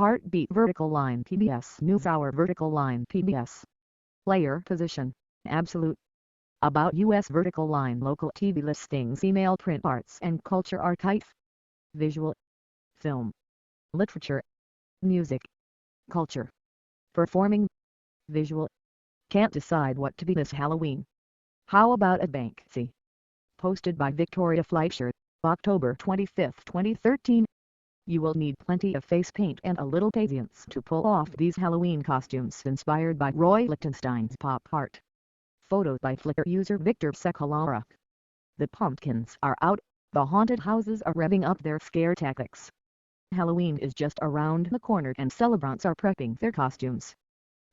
Heartbeat vertical line PBS NewsHour vertical line PBS. Player position, absolute. About US vertical line local TV listings email print arts and culture archive. Visual. Film. Literature. Music. Culture. Performing. Visual. Can't decide what to be this Halloween. How about a Banksy? Posted by Victoria Fleischer, October 25, 2013. You will need plenty of face paint and a little patience to pull off these Halloween costumes inspired by Roy Lichtenstein's pop art. Photo by Flickr user Victor Sekalara. The pumpkins are out, the haunted houses are revving up their scare tactics. Halloween is just around the corner and celebrants are prepping their costumes.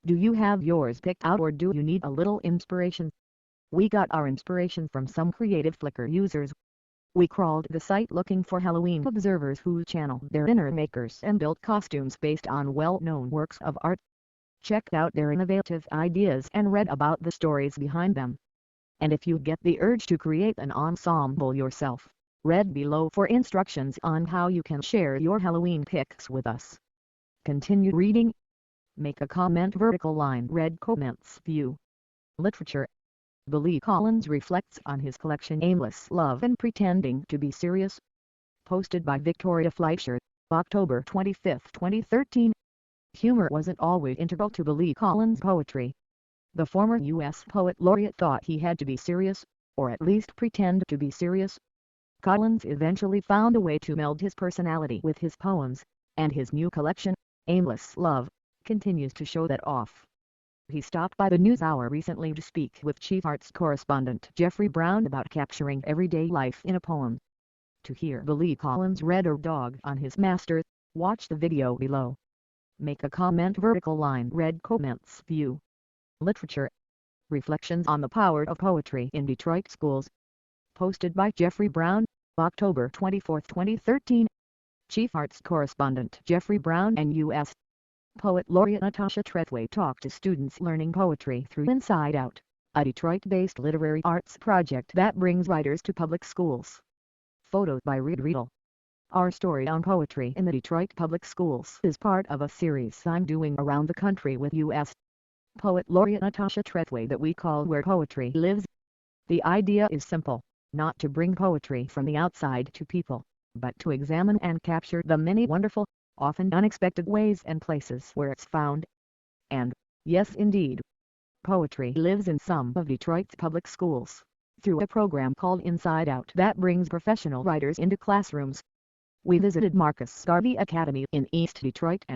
Do you have yours picked out or do you need a little inspiration? We got our inspiration from some creative Flickr users. We crawled the site looking for Halloween observers who channel their inner makers and built costumes based on well-known works of art. Checked out their innovative ideas and read about the stories behind them. And if you get the urge to create an ensemble yourself, read below for instructions on how you can share your Halloween pics with us. Continue reading. Make a comment vertical line read comments view. Literature. Billy Collins reflects on his collection Aimless Love and Pretending to be Serious. Posted by Victoria Fleischer, October 25, 2013. Humor wasn't always integral to Billy Collins' poetry. The former U.S. Poet Laureate thought he had to be serious, or at least pretend to be serious. Collins eventually found a way to meld his personality with his poems, and his new collection, Aimless Love, continues to show that off. He stopped by the NewsHour recently to speak with chief arts correspondent Jeffrey Brown about capturing everyday life in a poem. To hear Billy Collins read or dog on his master, watch the video below. Make a comment vertical line read comments view. Literature. Reflections on the power of poetry in Detroit schools. Posted by Jeffrey Brown, October 24, 2013. Chief arts correspondent Jeffrey Brown and U.S. Poet Laureate Natasha Trethway talked to students learning poetry through Inside Out, a Detroit-based literary arts project that brings writers to public schools. Photo by Reed Riedel. Our story on poetry in the Detroit public schools is part of a series I'm doing around the country with U.S. Poet Laureate Natasha Trethway that we call Where Poetry Lives. The idea is simple, not to bring poetry from the outside to people, but to examine and capture the many wonderful, often unexpected ways and places where it's found. And, yes indeed, poetry lives in some of Detroit's public schools, through a program called Inside Out that brings professional writers into classrooms. We visited Marcus Garvey Academy in East Detroit and